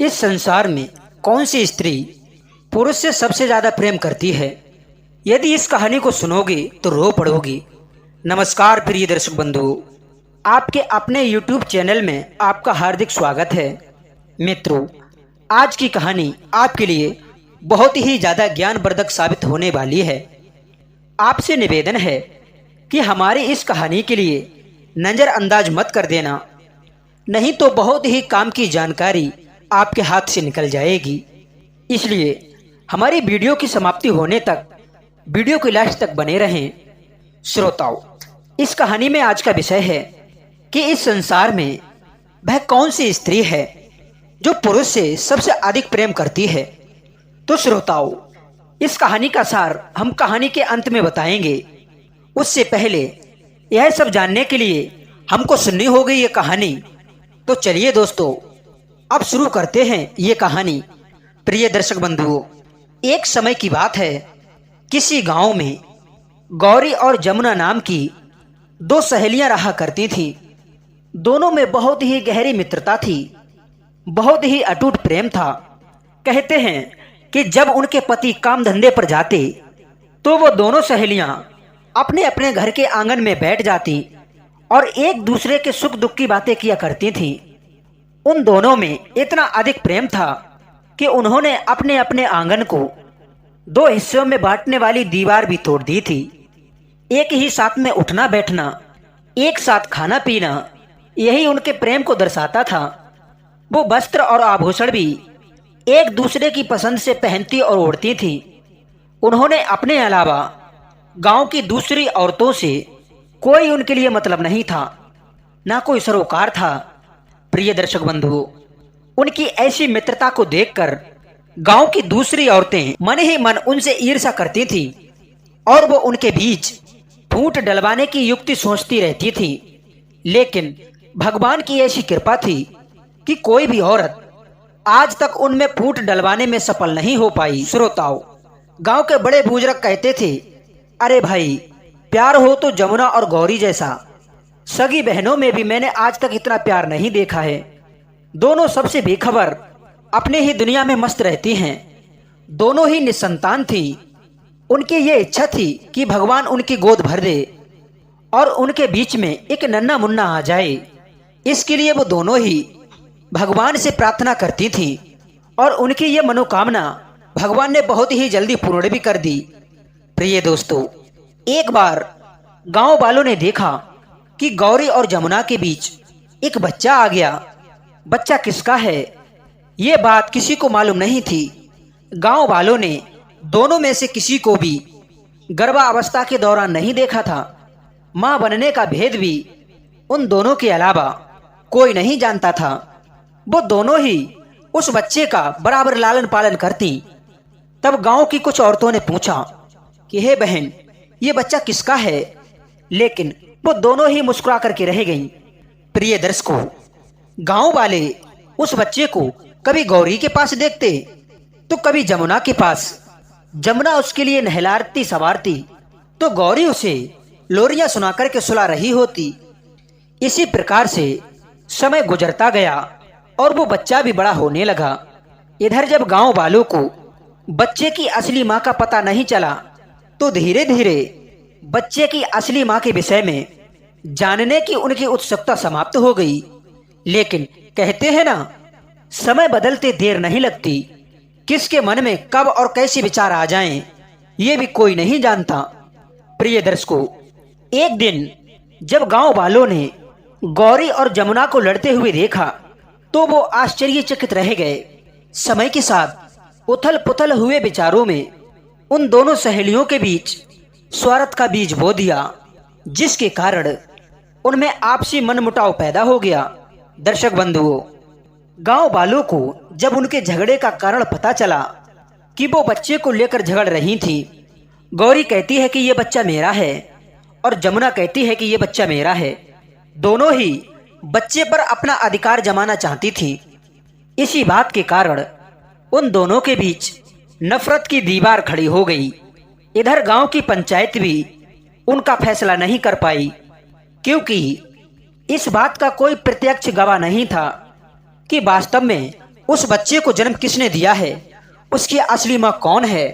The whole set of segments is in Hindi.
इस संसार में कौन सी स्त्री पुरुष से सबसे ज्यादा प्रेम करती है? यदि इस कहानी को सुनोगे तो रो पड़ोगी। नमस्कार प्रिय दर्शक बंधुओं, आपके अपने YouTube चैनल में आपका हार्दिक स्वागत है। मित्रों, आज की कहानी आपके लिए बहुत ही ज्यादा ज्ञानवर्धक साबित होने वाली है। आपसे निवेदन है कि हमारी इस कहानी के लिए नजरअंदाज मत कर देना, नहीं तो बहुत ही काम की जानकारी आपके हाथ से निकल जाएगी। इसलिए हमारी वीडियो की समाप्ति होने तक वीडियो के लास्ट तक बने रहें। श्रोताओं, इस कहानी में आज का विषय है कि इस संसार में वह कौन सी स्त्री है जो पुरुष से सबसे अधिक प्रेम करती है। तो श्रोताओं, इस कहानी का सार हम कहानी के अंत में बताएंगे। उससे पहले यह सब जानने के लिए हमको सुननी होगी ये कहानी। तो चलिए दोस्तों, अब शुरू करते हैं ये कहानी। प्रिय दर्शक बंधुओं, एक समय की बात है, किसी गांव में गौरी और जमुना नाम की दो सहेलियां रहा करती थीं। दोनों में बहुत ही गहरी मित्रता थी, बहुत ही अटूट प्रेम था। कहते हैं कि जब उनके पति काम धंधे पर जाते तो वो दोनों सहेलियां अपने अपने घर के आंगन में बैठ जाती और एक दूसरे के सुख दुख की बातें किया करती थीं। उन दोनों में इतना अधिक प्रेम था कि उन्होंने अपने अपने आंगन को दो हिस्सों में बांटने वाली दीवार भी तोड़ दी थी। एक ही साथ में उठना बैठना, एक साथ खाना पीना, यही उनके प्रेम को दर्शाता था। वो वस्त्र और आभूषण भी एक दूसरे की पसंद से पहनती और ओढ़ती थी। उन्होंने अपने अलावा गांव की दूसरी औरतों से कोई उनके लिए मतलब नहीं था, ना कोई सरोकार था। प्रिय दर्शक बंधुओं, उनकी ऐसी मित्रता को देखकर गांव की दूसरी औरतें मन ही मन उनसे ईर्ष्या करती थी और वो उनके बीच फूट डलवाने की युक्ति सोचती रहती थी। लेकिन भगवान की ऐसी कृपा थी कि कोई भी औरत आज तक उनमें फूट डलवाने में सफल नहीं हो पाई। श्रोताओं, गांव के बड़े बुजुर्ग कहते थे, अरे भाई, प्यार हो तो जमुना और गौरी जैसा। सगी बहनों में भी मैंने आज तक इतना प्यार नहीं देखा है। दोनों सबसे बेखबर अपने ही दुनिया में मस्त रहती हैं। दोनों ही निसंतान थी। उनकी ये इच्छा थी कि भगवान उनकी गोद भर दे और उनके बीच में एक नन्हा मुन्ना आ जाए। इसके लिए वो दोनों ही भगवान से प्रार्थना करती थी और उनकी ये मनोकामना भगवान ने बहुत ही जल्दी पूर्ण भी कर दी। प्रिय दोस्तों, एक बार गांव वालों ने देखा कि गौरी और जमुना के बीच एक बच्चा आ गया। बच्चा किसका है ये बात किसी को मालूम नहीं थी। गांव वालों ने दोनों में से किसी को भी गर्भावस्था के दौरान नहीं देखा था। मां बनने का भेद भी उन दोनों के अलावा कोई नहीं जानता था। वो दोनों ही उस बच्चे का बराबर लालन पालन करती। तब गांव की कुछ औरतों ने पूछा कि हे बहन, ये बच्चा किसका है? लेकिन वो दोनों ही मुस्कुरा करके रह गईं। प्रिय दर्शकों, गांव वाले उस बच्चे को कभी गौरी के पास देखते तो कभी जमुना के पास। जमुना उसके लिए नहलाती संवारती तो गौरी उसे लोरियां सुना करके सुला रही होती। इसी प्रकार से समय गुजरता गया और वो बच्चा भी बड़ा होने लगा। इधर जब गांव वालों को बच्चे की असली मां का पता नहीं चला तो धीरे धीरे बच्चे की असली मां के विषय में जानने की उनकी उत्सुकता समाप्त हो गई। लेकिन कहते हैं ना, समय बदलते देर नहीं लगती। किसके मन में कब और कैसे विचार आ जाएं, ये भी कोई नहीं जानता। प्रिय दर्शकों, एक दिन जब गांव वालों ने गौरी और जमुना को लड़ते हुए देखा तो वो आश्चर्यचकित रह गए। समय के साथ उथल पुथल हुए विचारों में उन दोनों सहेलियों के बीच स्वार्थ का बीज बो दिया, जिसके कारण उनमें आपसी मनमुटाव पैदा हो गया। दर्शक बंधुओं, गांव वालों को जब उनके झगड़े का कारण पता चला कि वो बच्चे को लेकर झगड़ रही थी, गौरी कहती है कि ये बच्चा मेरा है और जमुना कहती है कि ये बच्चा मेरा है। दोनों ही बच्चे पर अपना अधिकार जमाना चाहती थी। इसी बात के कारण उन दोनों के बीच नफरत की दीवार खड़ी हो गई। इधर गांव की पंचायत भी उनका फैसला नहीं कर पाई, क्योंकि इस बात का कोई प्रत्यक्ष गवाह नहीं था कि वास्तव में उस बच्चे को जन्म किसने दिया है, उसकी असली माँ कौन है।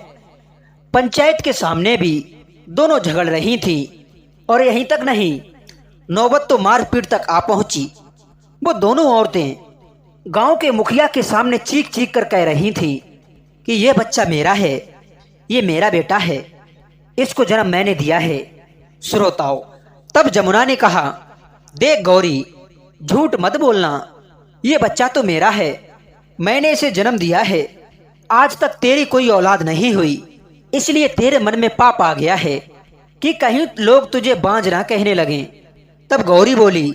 पंचायत के सामने भी दोनों झगड़ रही थी और यहीं तक नहीं, नौबत तो मारपीट तक आ पहुंची। वो दोनों औरतें गांव के मुखिया के सामने चीख चीख कर कह रही थी कि ये बच्चा मेरा है, ये मेरा बेटा है, इसको जन्म मैंने दिया है। श्रोताओं, तब जमुना ने कहा, देख गौरी, झूठ मत बोलना, ये बच्चा तो मेरा है, मैंने इसे जन्म दिया है। आज तक तेरी कोई औलाद नहीं हुई, इसलिए तेरे मन में पाप आ गया है कि कहीं लोग तुझे बांझ ना कहने लगें। तब गौरी बोली,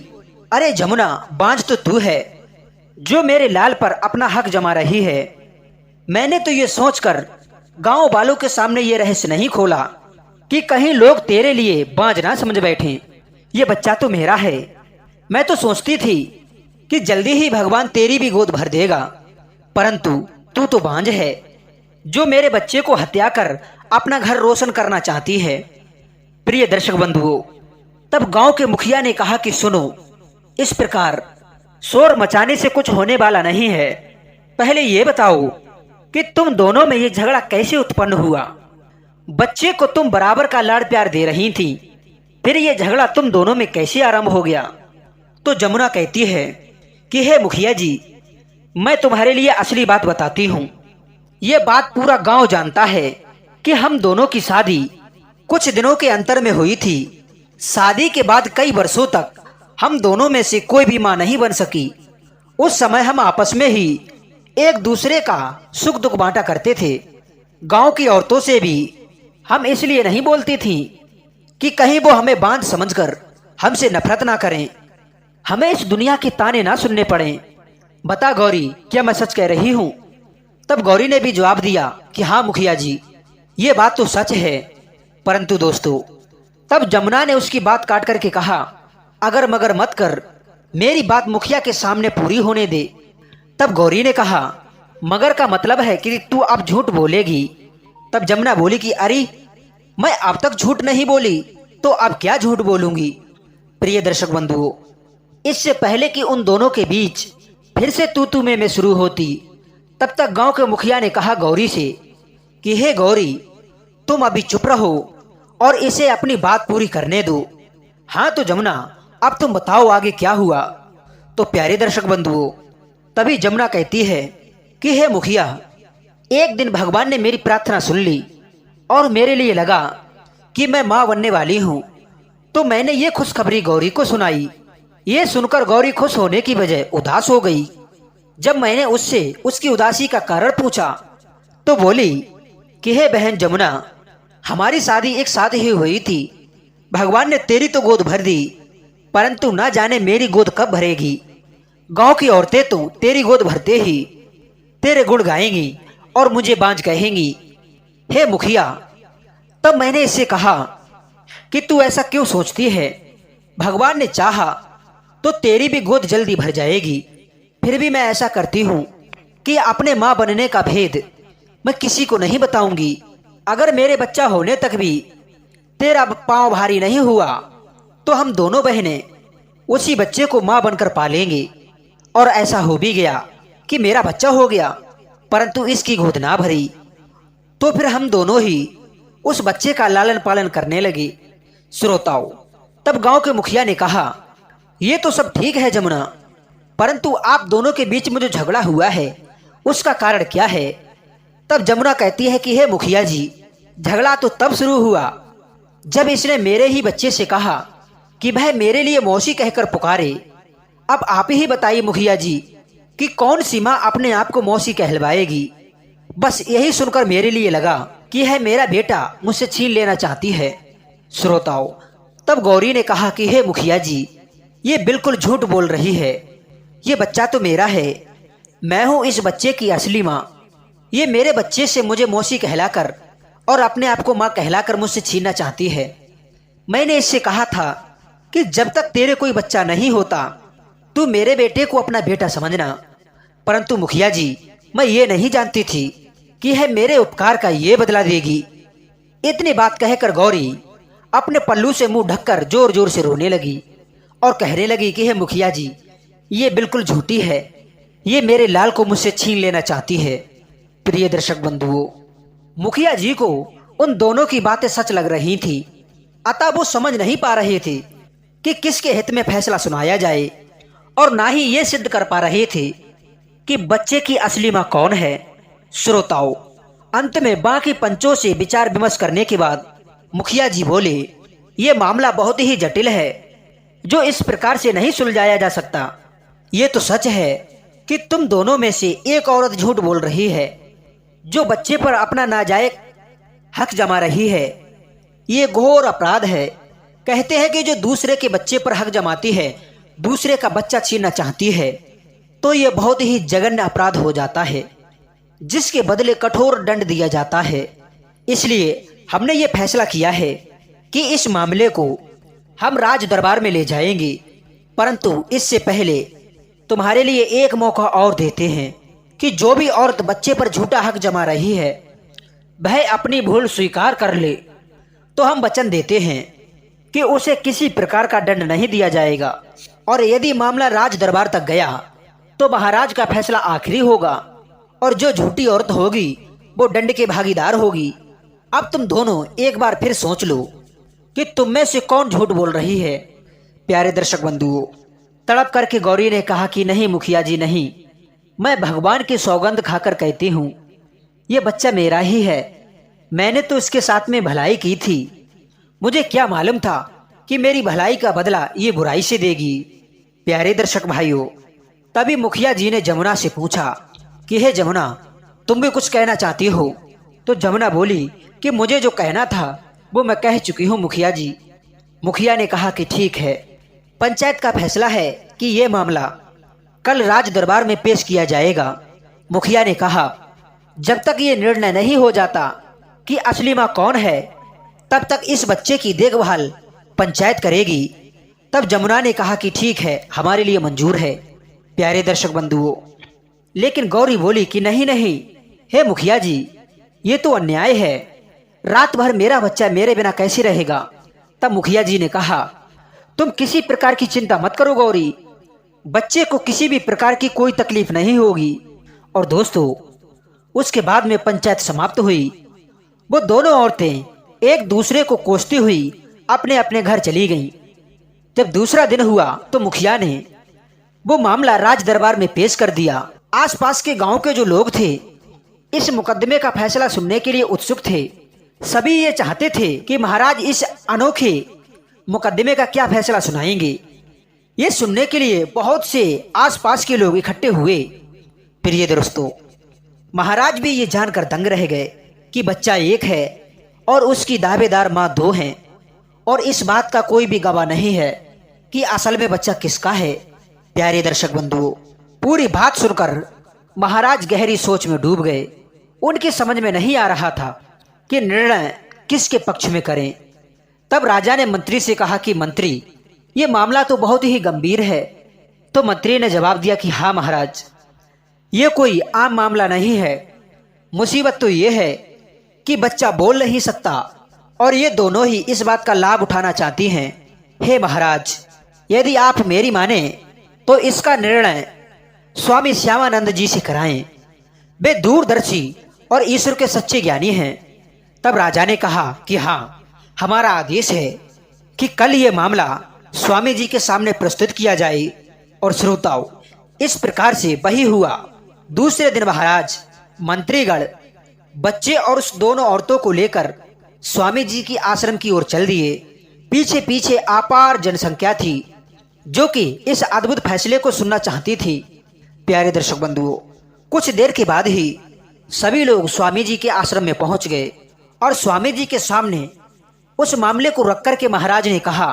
अरे जमुना, बांझ तो तू है जो मेरे लाल पर अपना हक जमा रही है। मैंने तो ये सोचकर गांव वालों के सामने ये रहस्य नहीं खोला कि कहीं लोग तेरे लिए बांझ ना समझ बैठें। ये बच्चा तो मेरा है। मैं तो सोचती थी कि जल्दी ही भगवान तेरी भी गोद भर देगा, परंतु तू तो बांझ है जो मेरे बच्चे को हत्या कर अपना घर रोशन करना चाहती है। प्रिय दर्शक बंधुओं, तब गांव के मुखिया ने कहा कि सुनो, इस प्रकार शोर मचाने से कुछ होने वाला नहीं है। पहले ये बताओ कि तुम दोनों में ये झगड़ा कैसे उत्पन्न हुआ। बच्चे को तुम बराबर का लाड़ प्यार दे रही थी, फिर ये झगड़ा तुम दोनों में कैसे आरंभ हो गया। तो जमुना कहती है कि हे मुखिया जी, मैं तुम्हारे लिए असली बात बताती हूँ। ये बात पूरा गांव जानता है कि हम दोनों की शादी कुछ दिनों के अंतर में हुई थी। शादी के बाद कई वर्षों तक हम दोनों में से कोई भी मां नहीं बन सकी। उस समय हम आपस में ही एक दूसरे का सुख दुख बांटा करते थे। गांव की औरतों से भी हम इसलिए नहीं बोलती थी कि कहीं वो हमें बांझ समझकर हमसे नफरत ना करें, हमें इस दुनिया के ताने ना सुनने पड़े। बता गौरी, क्या मैं सच कह रही हूँ। तब गौरी ने भी जवाब दिया कि हाँ मुखिया जी, ये बात तो सच है। परंतु दोस्तों, तब जमुना ने उसकी बात काट करके कहा, अगर मगर मत कर, मेरी बात मुखिया के सामने पूरी होने दे। तब गौरी ने कहा, मगर का मतलब है कि तू अब झूठ बोलेगी। तब जमुना बोली कि अरे, मैं अब तक झूठ नहीं बोली तो अब क्या झूठ बोलूंगी। प्रिय दर्शक बंधुओं, इससे पहले कि उन दोनों के बीच फिर से तू में शुरू होती, तब तक गांव के मुखिया ने कहा गौरी से कि हे गौरी, तुम अभी चुप रहो और इसे अपनी बात पूरी करने दो। हाँ तो जमुना, अब तुम बताओ आगे क्या हुआ। तो प्यारे दर्शक बंधुओं, तभी जमुना कहती है कि हे मुखिया, एक दिन भगवान ने मेरी प्रार्थना सुन ली और मेरे लिए लगा कि मैं मां बनने वाली हूं, तो मैंने ये खुशखबरी गौरी को सुनाई। ये सुनकर गौरी खुश होने की बजाय उदास हो गई। जब मैंने उससे उसकी उदासी का कारण पूछा तो बोली कि हे बहन जमुना, हमारी शादी एक साथ ही हुई थी। भगवान ने तेरी तो गोद भर दी, परंतु ना जाने मेरी गोद कब भरेगी। गांव की औरतें तो तेरी गोद भरते ही तेरे गुण गाएंगी और मुझे बांझ कहेंगी। हे मुखिया, तब मैंने इससे कहा कि तू ऐसा क्यों सोचती है, भगवान ने चाहा तो तेरी भी गोद जल्दी भर जाएगी। फिर भी मैं ऐसा करती हूँ कि अपने माँ बनने का भेद मैं किसी को नहीं बताऊंगी। अगर मेरे बच्चा होने तक भी तेरा पांव भारी नहीं हुआ तो हम दोनों बहनें उसी बच्चे को माँ बनकर पालेंगे। और ऐसा हो भी गया कि मेरा बच्चा हो गया, परंतु इसकी गोद ना भरी। तो फिर हम दोनों ही उस बच्चे का लालन पालन करने लगे। श्रोताओं, तब गांव के मुखिया ने कहा, ये तो सब ठीक है जमुना, परंतु आप दोनों के बीच में जो झगड़ा हुआ है उसका कारण क्या है। तब जमुना कहती है कि हे मुखिया जी, झगड़ा तो तब शुरू हुआ जब इसने मेरे ही बच्चे से कहा कि वह मेरे लिए मौसी कहकर पुकारे। अब आप ही बताइए मुखिया जी कि कौन सी माँ अपने आप को मौसी कहलवाएगी। बस यही सुनकर मेरे लिए लगा कि यह मेरा बेटा मुझसे छीन लेना चाहती है। श्रोताओं, तब गौरी ने कहा कि हे मुखिया जी, ये बिल्कुल झूठ बोल रही है, ये बच्चा तो मेरा है, मैं हूँ इस बच्चे की असली माँ। ये मेरे बच्चे से मुझे मौसी कहलाकर और अपने आप को माँ कहलाकर मुझसे छीनना चाहती है। मैंने इससे कहा था कि जब तक तेरे कोई बच्चा नहीं होता तू मेरे बेटे को अपना बेटा समझना, परंतु मुखिया जी, मैं ये नहीं जानती थी कि यह मेरे उपकार का ये बदला देगी। इतनी बात कहकर गौरी अपने पल्लू से मुंह ढककर जोर जोर से रोने लगी और कहने लगी कि हे मुखिया जी, ये बिल्कुल झूठी है, ये मेरे लाल को मुझसे छीन लेना चाहती है। प्रिय दर्शक बंधुओं, मुखिया जी को उन दोनों की बातें सच लग रही थी, अतः वो समझ नहीं पा रहे थे कि किसके हित में फैसला सुनाया जाए, और ना ही ये सिद्ध कर पा रहे थे कि बच्चे की असली मां कौन है। श्रोताओं, अंत में बाकी पंचों से विचार विमर्श करने के बाद मुखिया जी बोले, ये मामला बहुत ही जटिल है, जो इस प्रकार से नहीं सुलझाया जा सकता। ये तो सच है कि तुम दोनों में से एक औरत झूठ बोल रही है, जो बच्चे पर अपना नाजायज हक जमा रही है। ये घोर अपराध है। कहते हैं कि जो दूसरे के बच्चे पर हक जमाती है, दूसरे का बच्चा छीनना चाहती है, तो ये बहुत ही जघन्य अपराध हो जाता है, जिसके बदले कठोर दंड दिया जाता है। इसलिए हमने ये फैसला किया है कि इस मामले को हम राज दरबार में ले जाएंगे, परंतु इससे पहले तुम्हारे लिए एक मौका और देते हैं कि जो भी औरत बच्चे पर झूठा हक जमा रही है, वह अपनी भूल स्वीकार कर ले, तो हम वचन देते हैं कि उसे किसी प्रकार का दंड नहीं दिया जाएगा। और यदि मामला राज दरबार तक गया तो महाराज का फैसला आखिरी होगा, और जो झूठी औरत होगी वो दंड के भागीदार होगी। अब तुम दोनों एक बार फिर सोच लो कि तुम में से कौन झूठ बोल रही है। प्यारे दर्शक बंधुओं, तड़प करके गौरी ने कहा कि नहीं मुखिया जी नहीं, मैं भगवान की सौगंध खाकर कहती हूँ, ये बच्चा मेरा ही है। मैंने तो इसके साथ में भलाई की थी, मुझे क्या मालूम था कि मेरी भलाई का बदला ये बुराई से देगी। प्यारे दर्शक भाइयों, तभी मुखिया जी ने जमुना से पूछा कि हे जमुना, तुम भी कुछ कहना चाहती हो? तो जमुना बोली कि मुझे जो कहना था वो मैं कह चुकी हूँ मुखिया जी। मुखिया ने कहा कि ठीक है, पंचायत का फैसला है कि ये मामला कल राज दरबार में पेश किया जाएगा। मुखिया ने कहा, जब तक ये निर्णय नहीं हो जाता कि असली मां कौन है, तब तक इस बच्चे की देखभाल पंचायत करेगी। तब जमुना ने कहा कि ठीक है, हमारे लिए मंजूर है। प्यारे दर्शक बंधुओं, लेकिन गौरी बोली कि नहीं नहीं, हे मुखिया जी, ये तो अन्याय है। रात भर मेरा बच्चा मेरे बिना कैसे रहेगा? तब मुखिया जी ने कहा, तुम किसी प्रकार की चिंता मत करो गौरी, बच्चे को किसी भी प्रकार की कोई तकलीफ नहीं होगी। और दोस्तों, उसके बाद में पंचायत समाप्त हुई। वो दोनों औरतें एक दूसरे को कोसती हुई अपने अपने घर चली गईं। जब दूसरा दिन हुआ तो मुखिया ने वो मामला राज दरबार में पेश कर दिया। आसपास के गांव के जो लोग थे इस मुकदमे का फैसला सुनने के लिए उत्सुक थे। सभी ये चाहते थे कि महाराज इस अनोखे मुकदमे का क्या फैसला सुनाएंगे। ये सुनने के लिए बहुत से आसपास के लोग इकट्ठे हुए। प्रिय दोस्तों, महाराज भी ये जानकर दंग रह गए कि बच्चा एक है और उसकी दावेदार मां दो हैं, और इस बात का कोई भी गवाह नहीं है कि असल में बच्चा किसका है। प्यारे दर्शक बंधुओं, पूरी बात सुनकर महाराज गहरी सोच में डूब गए। उनकी समझ में नहीं आ रहा था कि निर्णय किसके पक्ष में करें। तब राजा ने मंत्री से कहा कि मंत्री, ये मामला तो बहुत ही गंभीर है। तो मंत्री ने जवाब दिया कि हाँ महाराज, ये कोई आम मामला नहीं है। मुसीबत तो ये है कि बच्चा बोल नहीं सकता, और ये दोनों ही इस बात का लाभ उठाना चाहती हैं। हे महाराज, यदि आप मेरी माने तो इसका निर्णय स्वामी श्यामानंद जी से कराएं। वे दूरदर्शी और ईश्वर के सच्चे ज्ञानी हैं। तब राजा ने कहा कि हाँ, हमारा आदेश है कि कल ये मामला स्वामी जी के सामने प्रस्तुत किया जाए। और श्रोताओं, इस प्रकार से वही हुआ। दूसरे दिन महाराज, मंत्रीगण बच्चे और उस दोनों औरतों को लेकर स्वामी जी की आश्रम की ओर चल दिए। पीछे पीछे अपार जनसंख्या थी जो कि इस अद्भुत फैसले को सुनना चाहती थी। प्यारे दर्शक बंधुओं, कुछ देर के बाद ही सभी लोग स्वामी जी के आश्रम में पहुंच गए, और स्वामी जी के सामने उस मामले को रख कर के महाराज ने कहा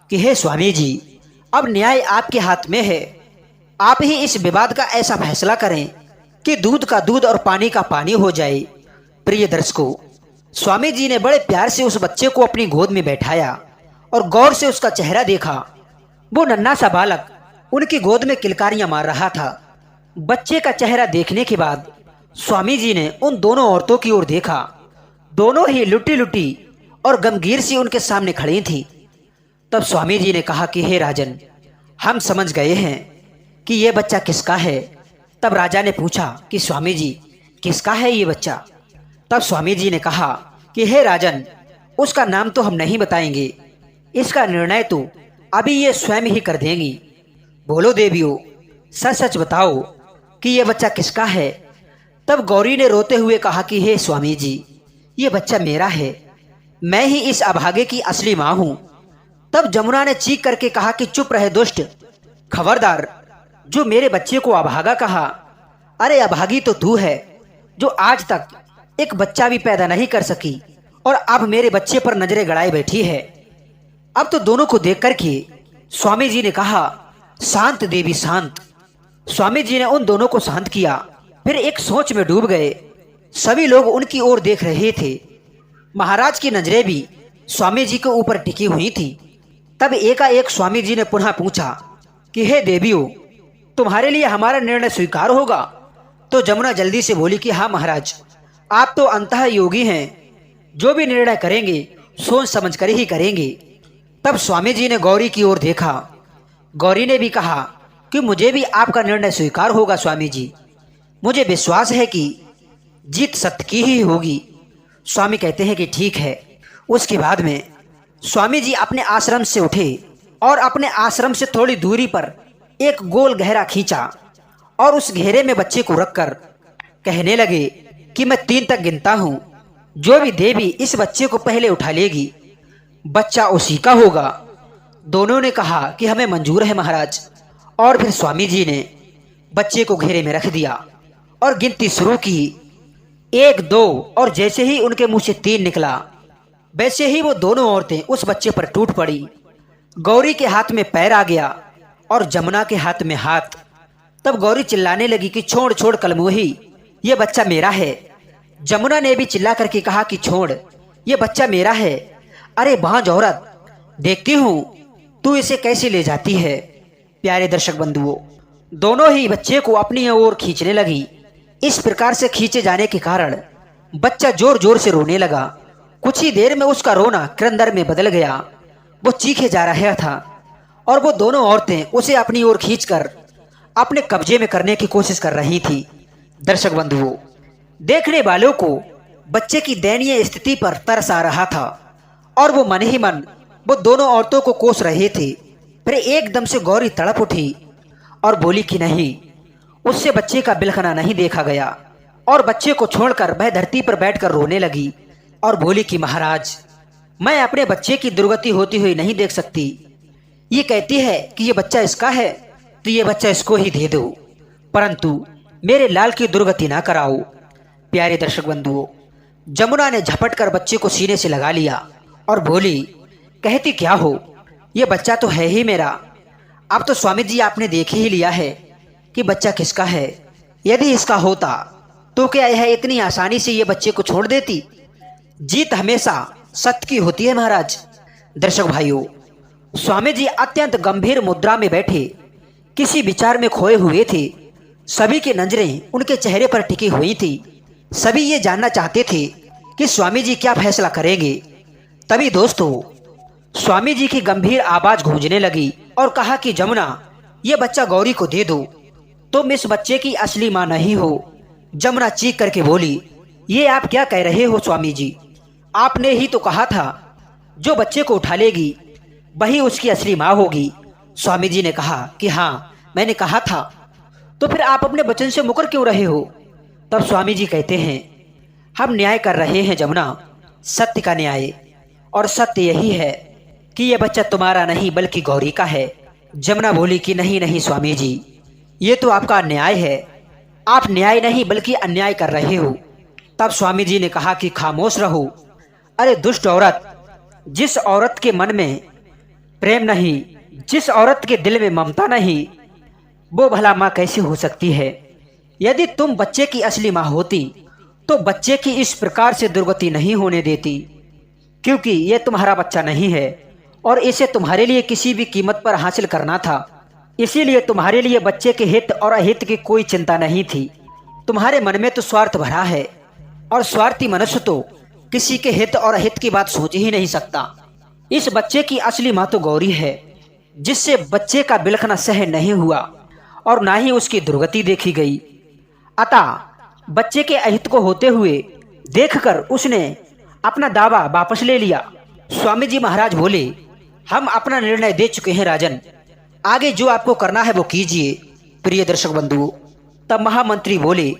कि हे स्वामी जी, अब न्याय आपके हाथ में है। आप ही इस विवाद का ऐसा फैसला करें कि दूध का दूध और पानी का पानी हो जाए। प्रिय दर्शकों, स्वामी जी ने बड़े प्यार से उस बच्चे को अपनी गोद में बैठाया और गौर से उसका चेहरा देखा। वो नन्हा सा बालक उनकी गोद में किलकारियां मार रहा था। बच्चे का चेहरा देखने के बाद स्वामी जी ने उन दोनों औरतों की ओर देखा। दोनों ही लुटी लुटी और गमगीर सी उनके सामने खड़ी थी। तब स्वामी जी ने कहा कि हे राजन, हम समझ गए हैं कि यह बच्चा किसका है। तब राजा ने पूछा कि स्वामी जी, किसका है ये बच्चा? तब स्वामी जी ने कहा कि हे राजन, उसका नाम तो हम नहीं बताएंगे, इसका निर्णय तो अभी ये स्वयं ही कर देंगी। बोलो देवियों, सच सच बताओ कि ये बच्चा किसका है? तब गौरी ने रोते हुए कहा कि हे स्वामी जी, ये बच्चा मेरा है, मैं ही इस अभागे की असली माँ हूँ। तब जमुना ने चीख करके कहा कि चुप रहे दुष्ट, खबरदार, जो मेरे बच्चे को अभागा कहा। अरे अभागी तो तू है, जो आज तक एक बच्चा भी पैदा नहीं कर सकी और अब मेरे बच्चे पर नजरें गड़ाए बैठी है। अब तो दोनों को देख करके स्वामी जी ने कहा, शांत देवी शांत। स्वामी जी ने उन दोनों को शांत किया, फिर एक सोच में डूब गए। सभी लोग उनकी ओर देख रहे थे। महाराज की नजरें भी स्वामी जी के ऊपर टिकी हुई थी। तब एकाएक स्वामी जी ने पुनः पूछा कि हे देवियों, तुम्हारे लिए हमारा निर्णय स्वीकार होगा? तो जमुना जल्दी से बोली कि हाँ महाराज, आप तो अंतः योगी हैं, जो भी निर्णय करेंगे सोच समझ कर ही करेंगे। तब स्वामी जी ने गौरी की ओर देखा। गौरी ने भी कहा कि मुझे भी आपका निर्णय स्वीकार होगा स्वामी जी, मुझे विश्वास है कि जीत सत्य की ही होगी। स्वामी कहते हैं कि ठीक है। उसके बाद में स्वामी जी अपने आश्रम से उठे और अपने आश्रम से थोड़ी दूरी पर एक गोल गहरा खींचा और उस घेरे में बच्चे को रखकर कहने लगे कि मैं 3 तक गिनता हूँ, जो भी देवी इस बच्चे को पहले उठा लेगी बच्चा उसी का होगा। दोनों ने कहा कि हमें मंजूर है महाराज। और फिर स्वामी जी ने बच्चे को घेरे में रख दिया और गिनती शुरू की, 1 2, और जैसे ही उनके मुंह से 3 निकला, वैसे ही वो दोनों औरतें उस बच्चे पर टूट पड़ी। गौरी के हाथ में पैर आ गया और जमुना के हाथ में हाथ। तब गौरी चिल्लाने लगी कि छोड़ छोड़ कलमोही, ये बच्चा मेरा है। जमुना ने भी चिल्ला करके कहा कि छोड़, ये बच्चा मेरा है। अरे बांझ औरत, देखती हूँ तू इसे कैसे ले जाती है। प्यारे दर्शक बंधुओं, दोनों ही बच्चे को अपनी ओर खींचने लगी। इस प्रकार से खींचे जाने के कारण बच्चा जोर जोर से रोने लगा। कुछ ही देर में उसका रोना क्रंदर में बदल गया। वो चीखे जा रहा था और वो दोनों औरतें उसे अपनी ओर खींचकर अपने कब्जे में करने की कोशिश कर रही थी। दर्शक बंधुओं, देखने वालों को बच्चे की दयनीय स्थिति पर तरस आ रहा था और वो मन ही मन वो दोनों औरतों को कोस रहे थे। फिर एकदम से गौरी तड़प उठी और बोली कि नहीं, उससे बच्चे का बिलखना नहीं देखा गया। और बच्चे को छोड़कर वह धरती पर बैठकर रोने लगी और बोली कि महाराज, मैं अपने बच्चे की दुर्गति होती हुई नहीं देख सकती। ये कहती है कि ये बच्चा इसका है तो ये बच्चा इसको ही दे दो, परंतु मेरे लाल की दुर्गति ना कराओ। प्यारे दर्शक बंधुओं, जमुना ने झपट कर बच्चे को सीने से लगा लिया और बोली, कहती क्या हो, ये बच्चा तो है ही मेरा। अब तो स्वामी जी आपने देख ही लिया है कि बच्चा किसका है। यदि इसका होता तो क्या यह इतनी आसानी से ये बच्चे को छोड़ देती? जीत हमेशा सत्य की होती है महाराज। दर्शक भाइयों, स्वामी जी अत्यंत गंभीर मुद्रा में बैठे किसी विचार में खोए हुए थे। सभी की नजरें उनके चेहरे पर टिकी हुई थी। सभी ये जानना चाहते थे कि स्वामी जी क्या फैसला करेंगे। तभी दोस्तों, स्वामी जी की गंभीर आवाज गूंजने लगी और कहा कि जमुना, ये बच्चा गौरी को दे दो, तुम इस बच्चे की असली मां नहीं हो। जमुना चीख करके बोली, ये आप क्या कह रहे हो स्वामी जी? आपने ही तो कहा था जो बच्चे को उठा लेगी वही उसकी असली माँ होगी। स्वामी जी ने कहा कि हाँ, मैंने कहा था। तो फिर आप अपने वचन से मुकर क्यों रहे हो? तब स्वामी जी कहते हैं, हम न्याय कर रहे हैं जमुना, सत्य का न्याय। और सत्य यही है कि यह बच्चा तुम्हारा नहीं बल्कि गौरी का है। जमुना बोली कि नहीं नहीं स्वामी जी, ये तो आपका अन्याय है। आप न्याय नहीं बल्कि अन्याय कर रहे हो। तब स्वामी जी ने कहा कि खामोश रहो। अरे दुष्ट औरत, जिस औरत के मन में प्रेम नहीं, जिस औरत के दिल में ममता नहीं, वो भला माँ कैसे हो सकती है? यदि तुम बच्चे की असली माँ होती तो बच्चे की इस प्रकार से दुर्गति नहीं होने देती, क्योंकि ये तुम्हारा बच्चा नहीं है और इसे तुम्हारे लिए किसी भी कीमत पर हासिल करना था। इसीलिए तुम्हारे लिए बच्चे के हित और अहित की कोई चिंता नहीं थी। तुम्हारे मन में तो स्वार्थ भरा है और स्वार्थी मनुष्य तो किसी के हित और अहित की बात सोच ही नहीं सकता। इस बच्चे की असली माँ तो गौरी है, जिससे बच्चे का बिलखना सहन नहीं हुआ और ना ही उसकी दुर्गति देखी गई। अतः बच्चे के अहित को होते हुए देखकर उसने अपना दावा वापस ले लिया। स्वामी जी महाराज बोले, हम अपना निर्णय दे चुके हैं राजन, आगे जो आपको करना है वो कीजिए। प्रिय दर्शक बंधुओं, तब महामंत्री बोले,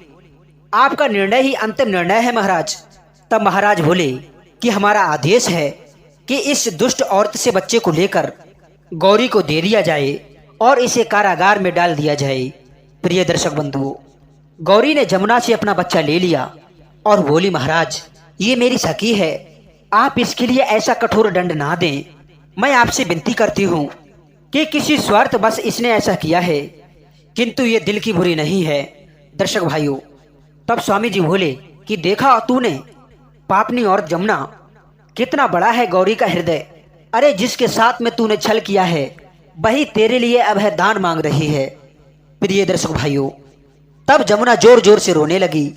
आपका निर्णय ही अंतिम निर्णय है महाराज। तब महाराज बोले कि हमारा आदेश है कि इस दुष्ट औरत से बच्चे को लेकर गौरी को दे दिया जाए और इसे कारागार में डाल दिया जाए। प्रिय दर्शक बंधुओं, गौरी ने जमुना से अपना बच्चा ले लिया और बोली, महाराज ये मेरी सखी है, आप इसके लिए ऐसा कठोर दंड ना दें। मैं आपसे विनती करती हूँ कि किसी स्वार्थ बस इसने ऐसा किया है, किंतु ये दिल की बुरी नहीं है। दर्शक भाइयों, तब स्वामी जी बोले कि देखा तूने, पापनी औरत जमुना, कितना बड़ा है गौरी का हृदय। अरे जिसके साथ में तूने छल किया है वही तेरे लिए अब है दान मांग रही है। प्रिय दर्शक भाइयों, तब जमुना जोर जोर से रोने लगी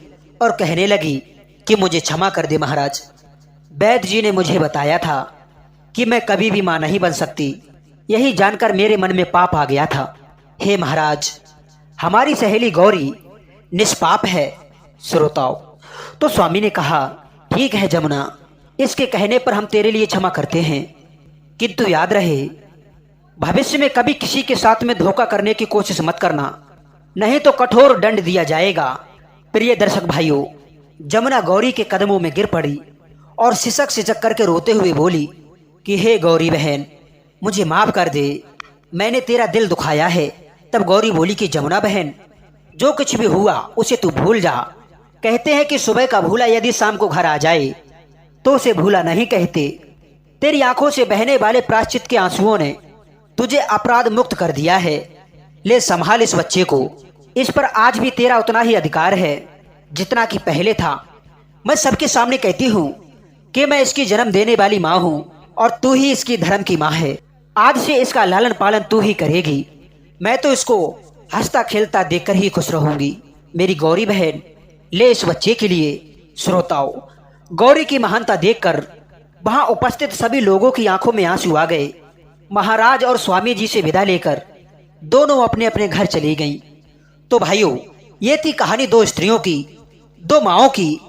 और कहने लगी कि मुझे क्षमा कर दे महाराज, वैद्य जी ने मुझे बताया था कि मैं कभी भी मां नहीं बन सकती, यही जानकर मेरे मन में पाप आ गया था। हे महाराज, हमारी सहेली गौरी निष्पाप है। श्रोताओं, तो स्वामी ने कहा, ठीक है जमुना, इसके कहने पर हम तेरे लिए क्षमा करते हैं, किंतु याद रहे भविष्य में कभी किसी के साथ में धोखा करने की कोशिश मत करना, नहीं तो कठोर दंड दिया जाएगा। प्रिय दर्शक भाइयों, जमुना गौरी के कदमों में गिर पड़ी और सिसक सिसक करके रोते हुए बोली कि हे गौरी बहन, मुझे माफ कर दे, मैंने तेरा दिल दुखाया है। तब गौरी बोली कि जमुना बहन, जो कुछ भी हुआ उसे तू भूल जा। कहते हैं कि सुबह का भूला यदि शाम को घर आ जाए तो उसे भूला नहीं कहते। तेरी आंखों से बहने वाले प्रायश्चित के आंसुओं ने तुझे अपराध मुक्त कर दिया है। ले संभाल इस बच्चे को, इस पर आज भी तेरा उतना ही अधिकार है जितना कि पहले था। मैं सबके सामने कहती हूँ कि मैं इसकी जन्म देने वाली माँ हूँ और तू ही इसकी धर्म की माँ है। आज से इसका लालन पालन तू ही करेगी। मैं तो इसको हंसता खेलता देखकर ही खुश रहूंगी। मेरी गौरी बहन, ले इस बच्चे के लिए। श्रोताओं, गौरी की महानता देखकर वहां उपस्थित सभी लोगों की आंखों में आंसू आ गए। महाराज और स्वामी जी से विदा लेकर दोनों अपने अपने घर चली गईं। तो भाइयों, ये थी कहानी दो स्त्रियों की, दो माओं की।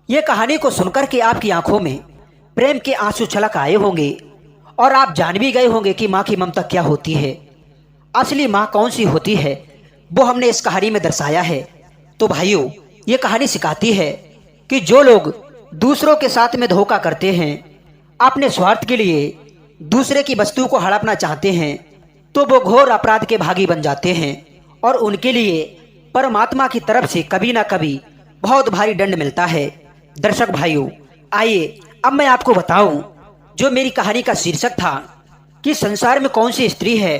ये कहानी को सुनकर के आपकी आंखों में प्रेम के आंसू छलक आए होंगे और आप जान भी गए होंगे कि माँ की ममता क्या होती है, असली माँ कौन सी होती है, वो हमने इस कहानी में दर्शाया है। तो भाइयों, ये कहानी सिखाती है कि जो लोग दूसरों के साथ में धोखा करते हैं, अपने स्वार्थ के लिए दूसरे की वस्तु को हड़पना चाहते हैं, तो वो घोर अपराध के भागी बन जाते हैं और उनके लिए परमात्मा की तरफ से कभी ना कभी बहुत भारी दंड मिलता है। दर्शक भाइयों, आइए अब मैं आपको बताऊं जो मेरी कहानी का शीर्षक था कि संसार में कौन सी स्त्री है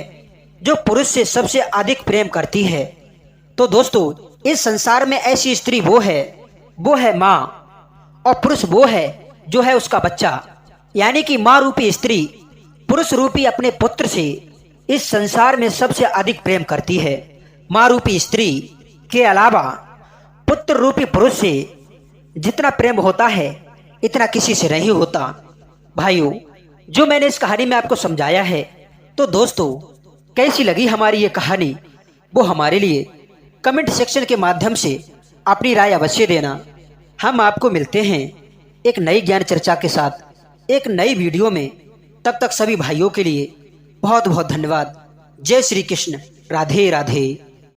जो पुरुष से सबसे अधिक प्रेम करती है। तो दोस्तों, इस संसार में ऐसी स्त्री वो है माँ, और पुरुष वो है जो है उसका बच्चा। यानी कि माँ रूपी स्त्री पुरुष रूपी अपने पुत्र से इस संसार में सबसे अधिक प्रेम करती है। माँ रूपी स्त्री के अलावा पुत्र रूपी पुरुष से जितना प्रेम होता है इतना किसी से नहीं होता। भाइयों, जो मैंने इस कहानी में आपको समझाया है, तो दोस्तों कैसी लगी हमारी ये कहानी, वो हमारे लिए कमेंट सेक्शन के माध्यम से अपनी राय अवश्य देना। हम आपको मिलते हैं एक नई ज्ञान चर्चा के साथ एक नई वीडियो में। तब तक सभी भाइयों के लिए बहुत बहुत धन्यवाद। जय श्री कृष्ण। राधे राधे।